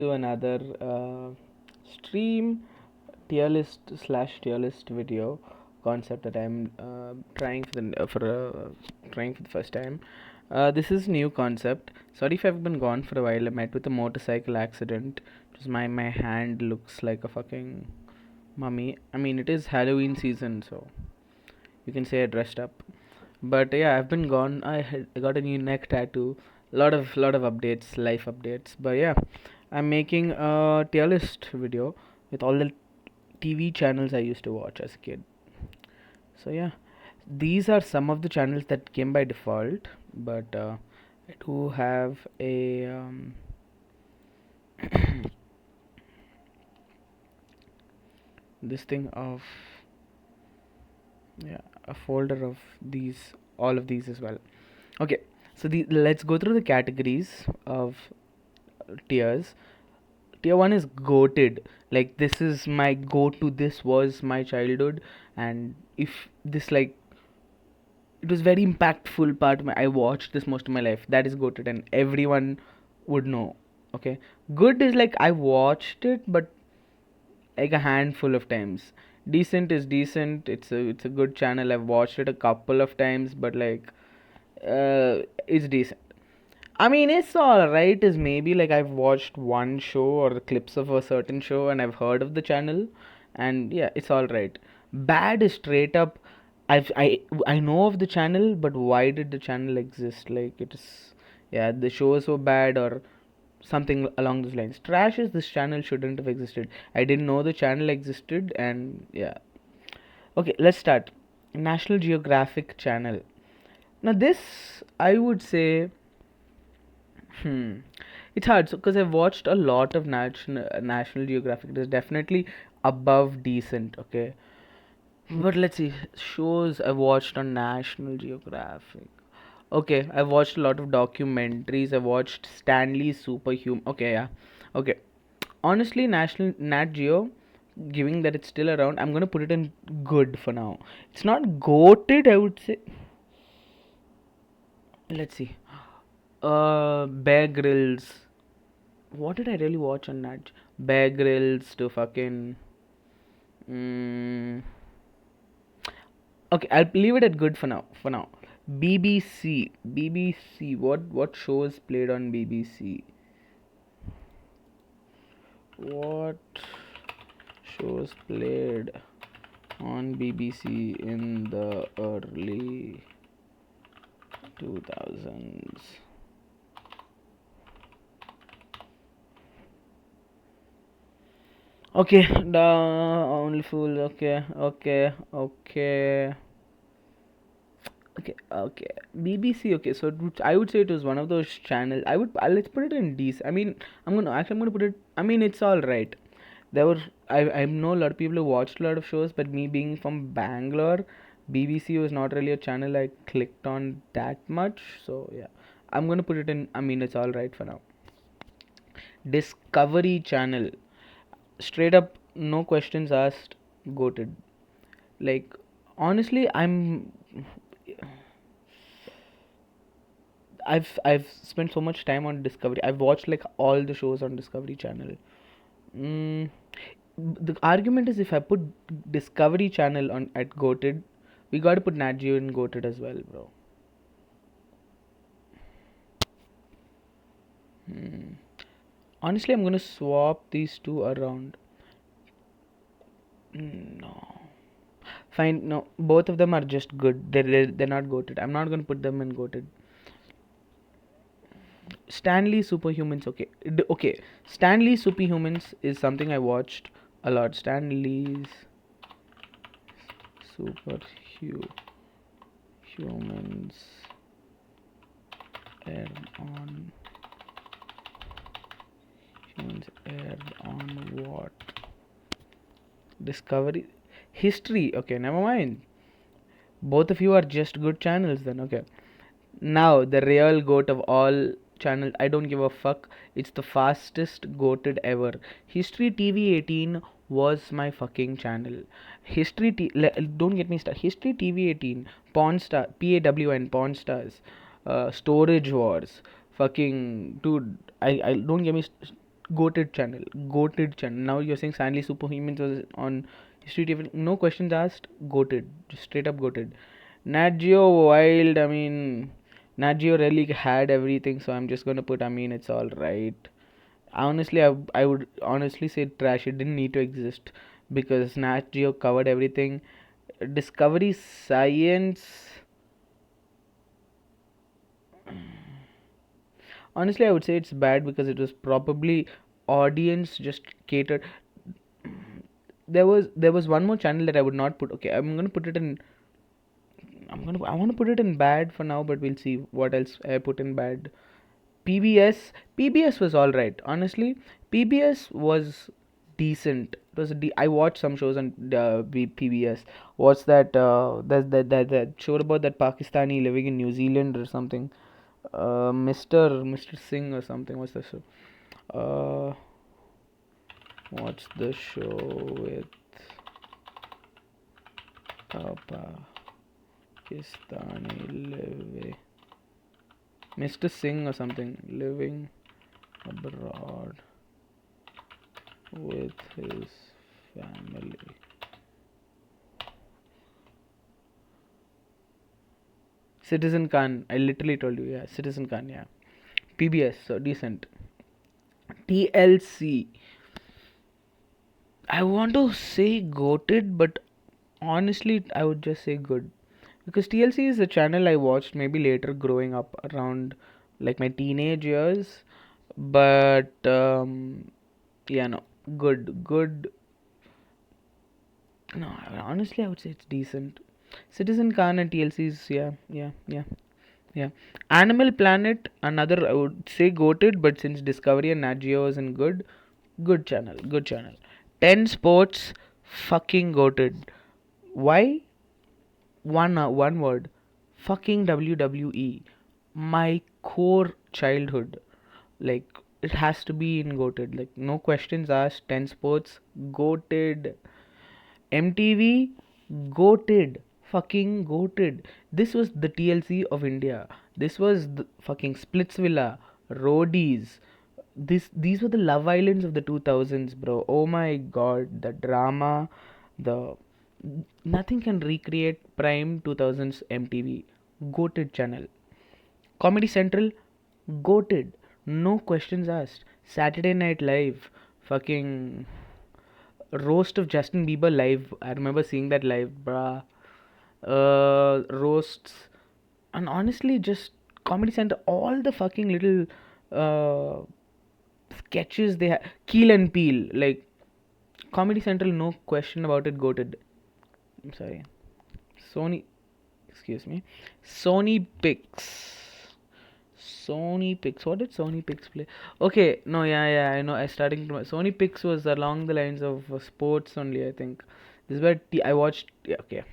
to another stream tier list video concept that I'm trying trying for the first time. This is new concept. Sorry if I've been gone for a while. I met with a motorcycle accident. Just my hand looks like a fucking mummy. I mean, it is Halloween season, so you can say I dressed up. But yeah, I've been gone. I got a new neck tattoo. Lot of updates, life updates. But yeah, I'm making a tier list video with all the TV channels I used to watch as a kid. So yeah, these are some of the channels that came by default. But I do have a this thing of, yeah, a folder of these, all of these as well. Okay, so let's go through the categories of tiers. Tier 1 is goated. Like, this is my go to, this was my childhood, and if this, like, it was very impactful part of I watched this most of my life. That is goated, and everyone would know. Okay, good is like I watched it, but like a handful of times. Decent is decent. It's a good channel. I've watched it a couple of times, but like, it's decent. I mean, it's alright. Is maybe like I've watched one show or the clips of a certain show and I've heard of the channel, and yeah, it's alright. Bad is straight up. I know of the channel, but why did the channel exist? Like, it is, yeah, the show is so bad or something along those lines. Trash is this channel shouldn't have existed. I didn't know the channel existed, and yeah. Okay, let's start. National Geographic channel. Now this, I would say, Hmm. It's hard because I've watched a lot of National Geographic. It is definitely above decent, okay. But let's see, shows I've watched on National Geographic. Okay, I've watched a lot of documentaries. I've watched Stanley's Superhuman. Okay, yeah. Okay. Honestly, National Nat Geo, giving that it's still around, I'm gonna put it in good for now. It's not goated, I would say. Let's see. Bear Grylls. What did I really watch on that? Bear Grylls to fucking. Mm, okay, I'll leave it at good for now. For now, BBC. BBC. What shows played on BBC? What shows played on BBC in the early 2000s? Okay, the only fool. Okay, okay, okay. Okay. BBC. Okay, so I would say it was one of those channels. Let's put it in D's. I mean, I'm gonna put it. I mean, it's all right. There were I know a lot of people who watched a lot of shows, but me being from Bangalore, BBC was not really a channel I clicked on that much. So yeah, I'm gonna put it in. I mean, it's all right for now. Discovery Channel, straight up, no questions asked, goated. Like, honestly, I've spent so much time on Discovery. I've watched like all the shows on Discovery Channel. Mm, the argument is if I put Discovery Channel on at goated, we got to put Nat Geo in goated as well, bro. Hmm. Honestly, I'm gonna swap these two around. No, fine. No, both of them are just good. They're not goated. I'm not gonna put them in goated. Stanley Superhumans. Okay, okay. Stanley Superhumans is something I watched a lot. Stanley's Superhumans aired on humans aired on what? Discovery, History. Okay, never mind. Both of you are just good channels then. Okay. Now, the real goat of all channels, I don't give a fuck. It's the fastest goated ever. History TV 18 was my fucking channel. Don't get me started. History TV 18, Pawn Star, PAWN, Pawn Stars, Storage Wars, fucking dude. I don't get me goated channel, goated channel. Now you're saying Stanley Superhumans was on History TV. No questions asked. Goated, just straight up goated. Nat Geo Wild. I mean, Nat Geo really had everything, so I'm just gonna put. I mean, it's all right. Honestly, I would honestly say trash. It didn't need to exist because Nat Geo covered everything. Discovery Science. Honestly, I would say it's bad because it was probably audience just catered. There was one more channel that I would not put. Okay, I'm gonna put it in. I want to put it in bad for now, but we'll see what else I put in bad. PBS was all right. Honestly, PBS was decent. It was I watched some shows on PBS. What's that? That show about that Pakistani living in New Zealand or something. Mr. Singh or something. What's the show? Uh, what's the show with Pakistani living? Mr. Singh or something. Living abroad with his family. Citizen Khan. I literally told you. Yeah, Citizen Khan. Yeah. PBS. So decent. TLC. I want to say goated, but honestly, I would just say good. Because TLC is a channel I watched maybe later growing up around like my teenage years. But yeah, no. Good. No, honestly, I would say it's decent. Citizen Khan and TLC's, yeah. Animal Planet, another I would say goated, but since Discovery and Nat Geo isn't good channel. 10 Sports, fucking goated. Why? One word, fucking WWE. My core childhood, like it has to be in goated. Like no questions asked. 10 Sports, goated. MTV, goated, fucking goated. This was the TLC of India. This was the fucking Splitsvilla, Roadies. These were the Love Islands of the 2000s, bro. Oh my god, the drama, the nothing can recreate prime 2000s MTV. Goated channel. Comedy Central, goated. No questions asked. Saturday Night Live, fucking roast of Justin Bieber live. I remember seeing that live, bruh. Roasts, and honestly, just Comedy Center, all the fucking little uh, sketches they have. Keel and Peel, like Comedy Central, no question about it. Goated. I'm sorry. Sony, excuse me. Sony Picks. Sony Pix. What did Sony Pix play? Okay, no, yeah, I know. I starting to. Sony Pix was along the lines of sports only. I think this is where I watched. Yeah, okay.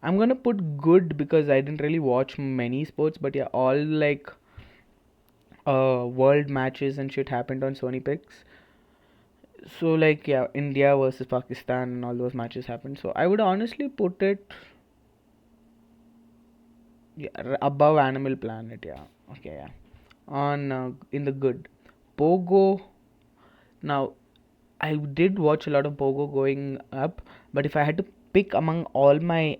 I'm gonna put good because I didn't really watch many sports, but yeah, all like world matches and shit happened on Sony Pix. So like yeah, India versus Pakistan and all those matches happened. So I would honestly put it above Animal Planet. Yeah, okay, yeah. On in the good. Pogo. Now, I did watch a lot of Pogo going up, but if I had to pick among all my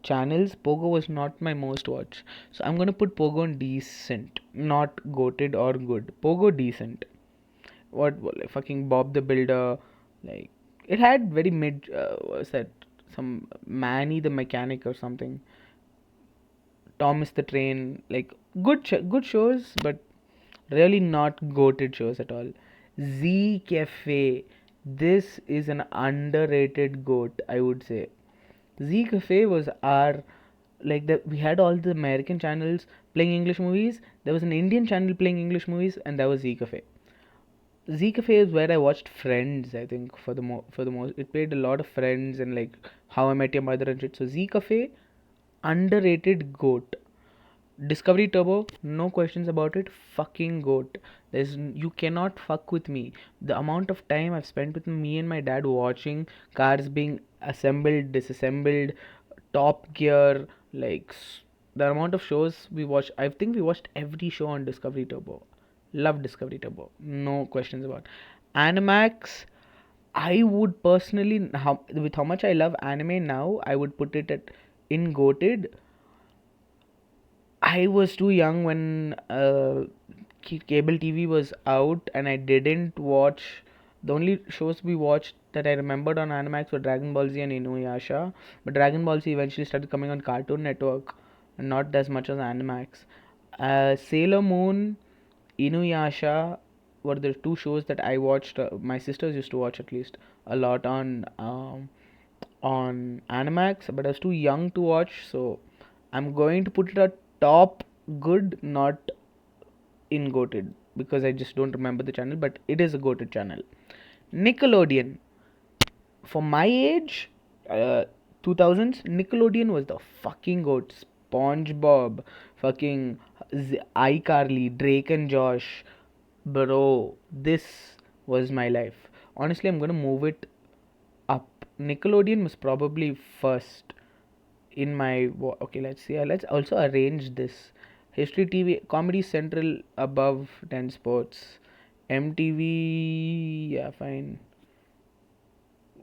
channels, Pogo was not my most watched. So I'm gonna put Pogo on decent, not goated or good. Pogo decent. What like fucking Bob the Builder, like it had very mid. Was that some Manny the Mechanic or something? Thomas the Train, like good shows, but really not goated shows at all. Z Cafe, this is an underrated goat, I would say. Z Cafe was our like the we had all the American channels playing English movies. There was an Indian channel playing English movies, and that was Z Cafe. Z Cafe is where I watched Friends. I think for the most it played a lot of Friends and like How I Met Your Mother and shit. So Z Cafe, underrated goat. Discovery Turbo, no questions about it. Fucking goat. You cannot fuck with me. The amount of time I've spent with me and my dad watching cars being assembled, disassembled, Top Gear, like the amount of shows we watched. I think we watched every show on Discovery Turbo. Love Discovery Turbo. No questions about. Animax, I would personally, with how much I love anime now, I would put it at in goated. I was too young when cable TV was out, and I didn't watch. The only shows we watched that I remembered on Animax were Dragon Ball Z and Inuyasha. But Dragon Ball Z eventually started coming on Cartoon Network, and not as much as Animax. Sailor Moon, Inuyasha were the two shows that I watched. My sisters used to watch at least a lot on Animax, but I was too young to watch, so I'm going to put it at top good, not in goated, because I just don't remember the channel, but it is a goated channel. Nickelodeon, for my age, 2000s, Nickelodeon was the fucking goat. SpongeBob, fucking iCarly, Drake and Josh, bro, this was my life. Honestly, I'm gonna move it up. Nickelodeon was probably first in my okay. Let's see. Let's also arrange this. History TV, Comedy Central above 10 Sports, MTV. Yeah, fine.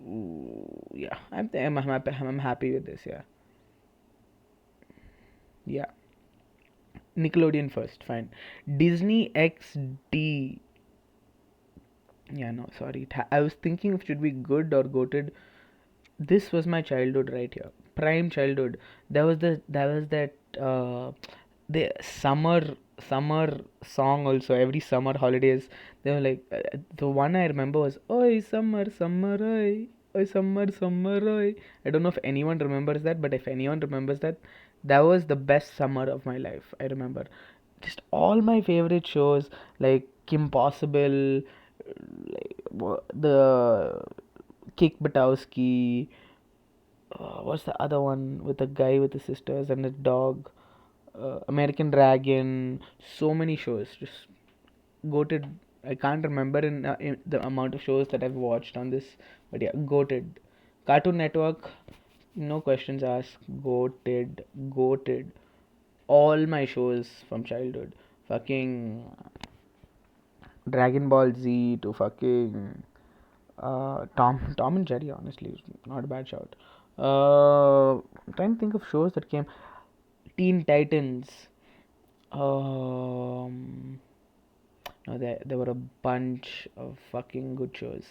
Ooh, yeah, I'm happy with this. Yeah, yeah. Nickelodeon first, fine. Disney XD. Yeah, no, sorry. I was thinking if should be good or goated. This was my childhood right here, prime childhood. There was that the summer song also. Every summer holidays they were like, the one I remember was oi summer summer oi summer summer oi. I don't know if anyone remembers that, but if anyone remembers that, that was the best summer of my life. I remember just all my favorite shows like Kim Possible, like the Kick Butowski. What's the other one with the guy with the sisters and the dog? American Dragon. So many shows. Just goated. I can't remember in the amount of shows that I've watched on this, but yeah, goated. Cartoon Network. No questions asked. Goated. Goated. All my shows from childhood. Fucking Dragon Ball Z to fucking Tom and Jerry, honestly, not a bad shout. I'm trying to think of shows that came. Teen Titans. Um, no, there were a bunch of fucking good shows.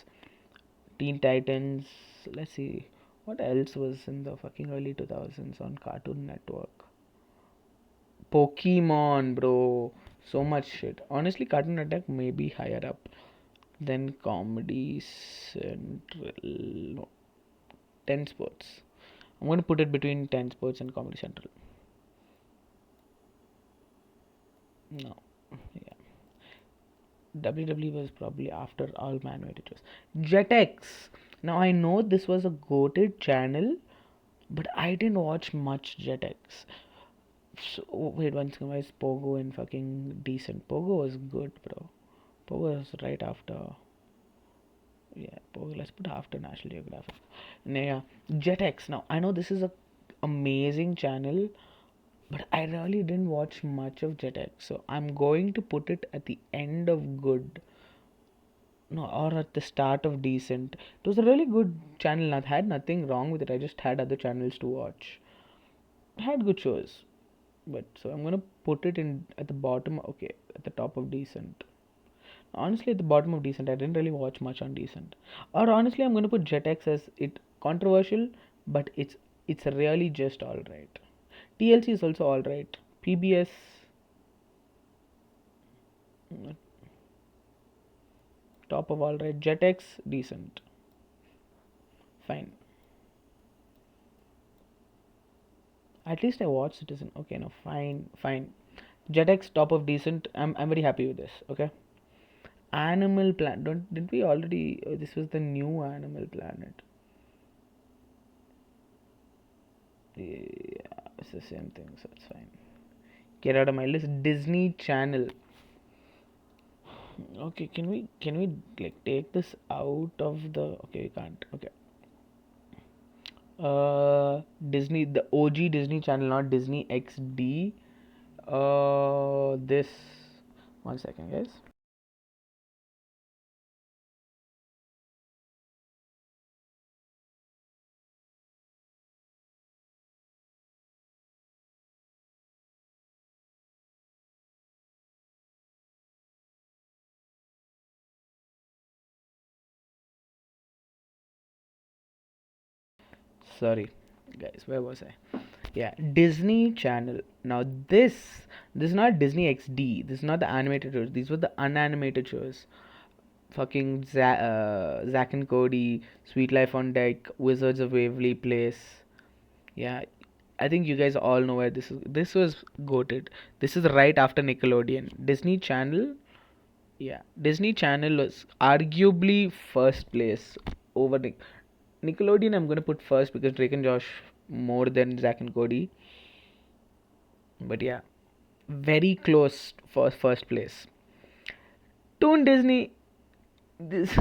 Teen Titans. Let's see, what else was in the fucking early 2000s on Cartoon Network? Pokemon, bro. So much shit. Honestly, Cartoon Network may be higher up than Comedy Central. No, 10 Sports. I'm going to put it between 10 Sports and Comedy Central. No. Yeah. WWE was probably after all man animated shows. Jetix. Now I know this was a goated channel, but I didn't watch much Jetix. So wait, one second. Why is Pogo and fucking decent? Pogo was good, bro. Pogo was right after. Yeah, Pogo. Let's put after National Geographic. Yeah, Jetix. Now I know this is a amazing channel, but I really didn't watch much of Jetix, so I'm going to put it at the end of good. No, or at the start of decent. It was a really good channel. I had nothing wrong with it. I just had other channels to watch. I had good shows, but so I'm gonna put it in at the bottom. Okay, at the top of decent. Honestly, at the bottom of decent, I didn't really watch much on decent. Or honestly, I'm gonna put Jetix as it controversial, but it's really just all right. TLC is also all right. PBS, top of all right. Jetix, decent, fine. At least I watched Citizen. Okay, no, fine, fine. Jetix, top of decent. I'm very happy with this. Okay. Animal Planet. Don't didn't we already? This was the new Animal Planet. Yeah, it's the same thing, so it's fine. Get out of my list. Disney Channel. Okay, can we like take this out of the? Okay, we can't. Okay. Disney, the OG Disney Channel, not Disney XD. This. One second, guys. Sorry, guys, where was I? Yeah, Disney Channel. Now this is not Disney XD. This is not the animated shows. These were the unanimated shows. Fucking Zack and Cody, Sweet Life on Deck, Wizards of Waverly Place. Yeah, I think you guys all know where this is. This was goated. This is right after Nickelodeon. Disney Channel. Yeah, Disney Channel was arguably first place over Nickelodeon. I'm gonna put first because Drake and Josh more than Zack and Cody. But yeah, very close for first place. Toon Disney. This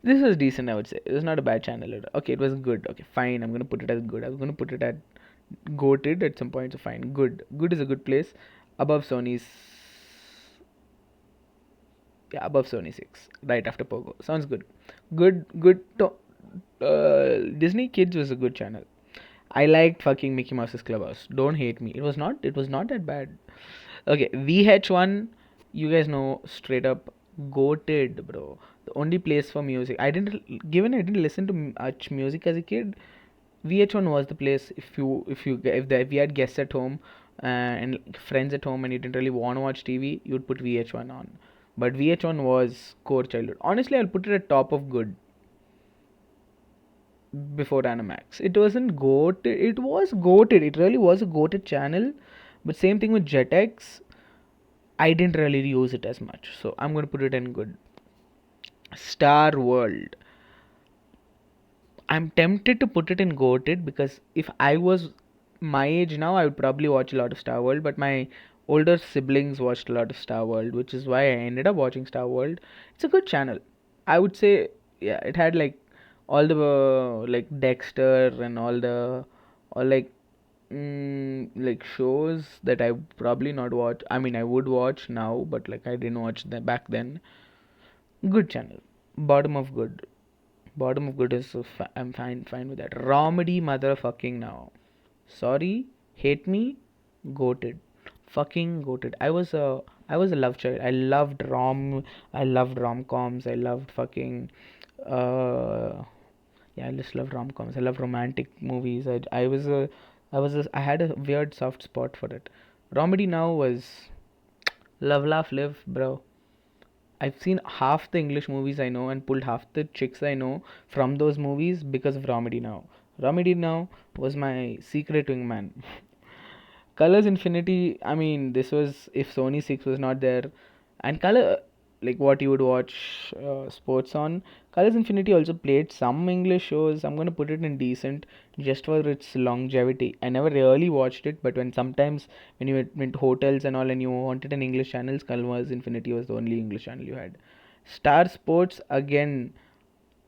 this was decent, I would say. It was not a bad channel. Okay, it was good. Okay, fine. I'm gonna put it as good. I was gonna put it at goated at some point. So fine, good. Good is a good place. Above Sony's. Yeah, above Sony 6, right after Pogo. Sounds good. Good. Disney Kids was a good channel. I liked fucking Mickey Mouse's Clubhouse. Don't hate me. It was not. It was not that bad. Okay, VH1. You guys know straight up goated, bro. The only place for music. I didn't listen to much music as a kid. VH1 was the place if we had guests at home and friends at home and you didn't really want to watch TV, you'd put VH1 on. But VH1 was core childhood. Honestly, I'll put it at top of good before Animax. It wasn't goated. It was goated. It really was a goated channel. But same thing with Jetix. I didn't really use it as much, so I'm going to put it in good. Star World. I'm tempted to put it in goated because if I was my age now, I would probably watch a lot of Star World. But my older siblings watched a lot of Star World, which is why I ended up watching Star World. It's a good channel. I would say, yeah, it had like all the like Dexter and all like shows that I probably not watch. I mean, I would watch now, but like I didn't watch them back then. Good channel. Bottom of good. Bottom of good is I'm fine with that. Romedy motherfucking now. Sorry, hate me, goated, fucking goated. I was a love child. I loved rom coms. I loved fucking uh yeah, I just love rom coms. I love romantic movies. I had a weird soft spot for it. Romedy now was love laugh live, bro. I've seen half the English movies I know and pulled half the chicks I know from those movies because of Romedy Now. Romedy Now was my secret wingman. Colors Infinity, I mean, this was if Sony 6 was not there. And Color, like what you would watch sports on. Colors Infinity also played some English shows. I'm going to put it in decent just for its longevity. I never really watched it, but when sometimes when you went to hotels and all and you wanted an English channel, Colors Infinity was the only English channel you had. Star Sports, again,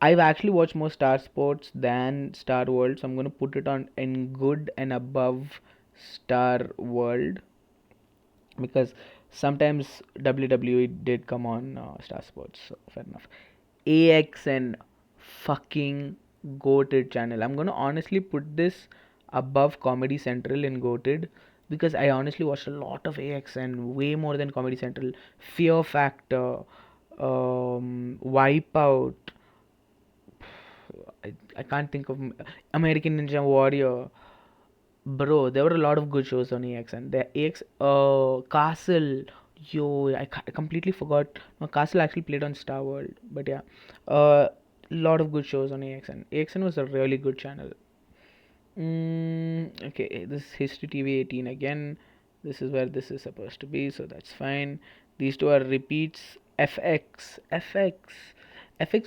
I've actually watched more Star Sports than Star World, so I'm going to put it on in good and above Star World because sometimes WWE did come on Star Sports, so fair enough. AXN, fucking goated channel. I'm gonna honestly put this above Comedy Central in goated because I honestly watched a lot of AXN, way more than Comedy Central. Fear Factor, Wipeout. I can't think of American Ninja Warrior. Bro, there were a lot of good shows on AXN. The Castle. Yo, I completely forgot. No, Castle actually played on Star World. But yeah, a lot of good shows on AXN. AXN was a really good channel. Okay, this is History TV 18 again. This is where this is supposed to be, so that's fine. These two are repeats. FX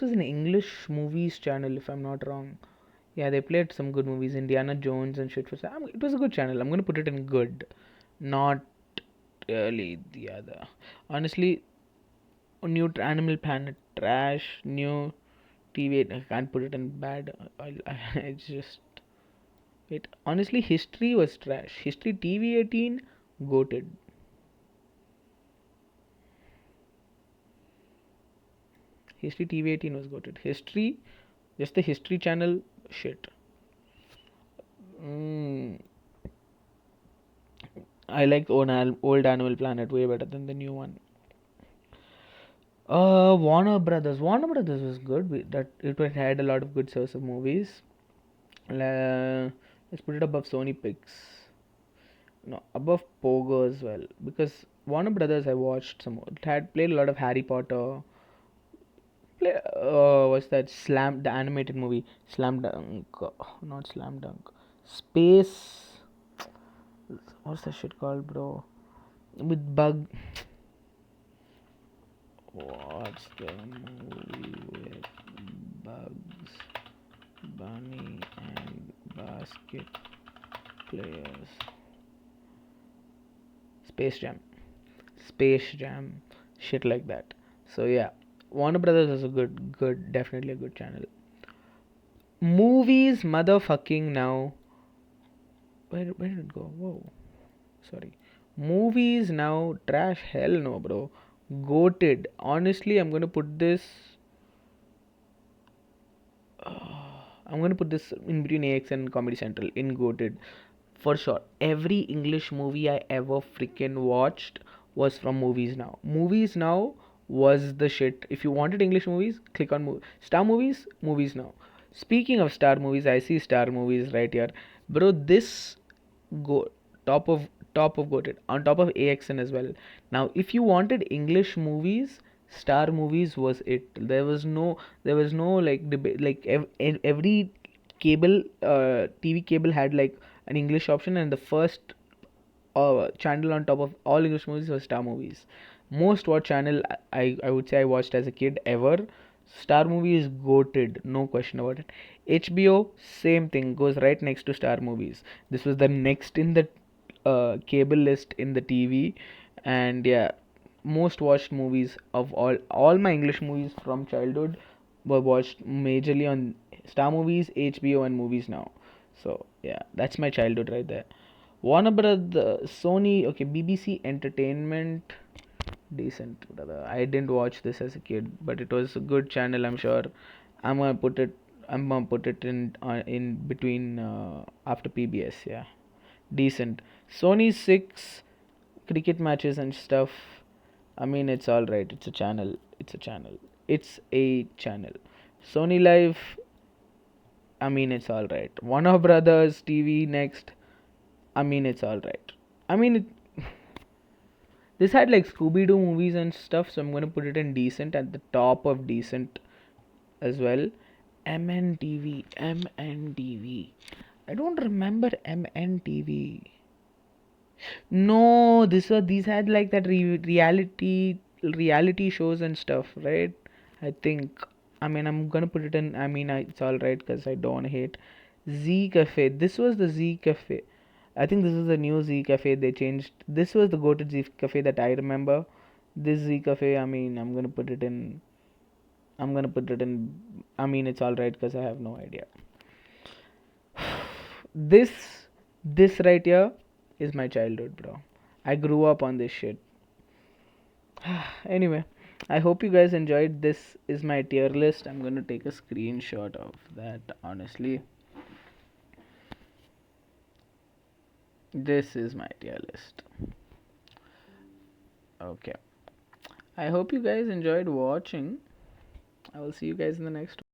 was an English movies channel, if I'm not wrong. Yeah, they played some good movies, Indiana Jones and shit. It was a good channel. I'm gonna put it in good, not really the other. Honestly, new Animal Planet trash. New TV. I can't put it in bad. It's just wait. Honestly, History was trash. History TV 18 goated. History TV 18 was goated. History, just the History channel, shit. Mm, I like old Animal Planet way better than the new one. Warner Brothers. Warner Brothers was good. That it had a lot of good source of movies. Let's put it above Sony Pix. No, above Pogo as well. Because Warner Brothers, I watched some. It had played a lot of Harry Potter. What's that? The animated movie. Slam Dunk. Not Slam Dunk. Space. What's that shit called, bro? With Bug. What's the movie with Bugs Bunny and basket players? Space Jam. Space Jam. Shit like that. So yeah, Warner Brothers is a definitely a good channel. Movies, motherfucking now. Where did it go? Whoa, sorry. Movies now, trash. Hell no, bro. Goated. Honestly, I'm gonna put this in between AX and Comedy Central in goated for sure. Every English movie I ever freaking watched was from Movies Now. Movies Now was the shit. If you wanted English movies, click on Star Movies, Movies Now. Speaking of Star Movies, I see Star Movies right here, bro. This go top of goated on top of AXN as well. Now, if you wanted English movies, Star Movies was it. There was no like debate. Like every cable TV cable had like an English option, and the first channel on top of all English movies was Star Movies. Most watched channel I would say I watched as a kid ever. Star Movies goated, no question about it. HBO, same thing, goes right next to Star Movies. This was the next in the cable list in the TV, and yeah, most watched movies of all my English movies from childhood were watched majorly on Star Movies, HBO, and Movies Now. So yeah, that's my childhood right there. Warner Brothers, Sony, okay, BBC Entertainment, decent, brother. I didn't watch this as a kid, but it was a good channel, I'm sure. I'm gonna put it. I'm gonna put it in between after PBS. Yeah, decent. Sony 6 cricket matches and stuff. I mean, it's all right. It's a channel. It's a channel. It's a channel. Sony Live. I mean, it's all right. Warner Brothers TV next. I mean, it's all right. I mean, this had like Scooby Doo movies and stuff, so I'm gonna put it in decent at the top of decent as well. MNTV, MNTV. I don't remember MNTV. No, these had like that reality shows and stuff, right? I think. I mean, I'm gonna put it in. I mean, it's all right because I don't hate Z Cafe. This was the Z Cafe. I think this is the new Z Cafe they changed. This was the go-to Z Cafe that I remember. This Z Cafe. I mean, I'm gonna put it in. I'm gonna put it in. I mean, it's all right because I have no idea. This this right here is my childhood, bro. I grew up on this shit. Anyway, I hope you guys enjoyed. This is my tier list. I'm gonna take a screenshot of that. Honestly, this is my tier list. Okay. I hope you guys enjoyed watching. I will see you guys in the next one.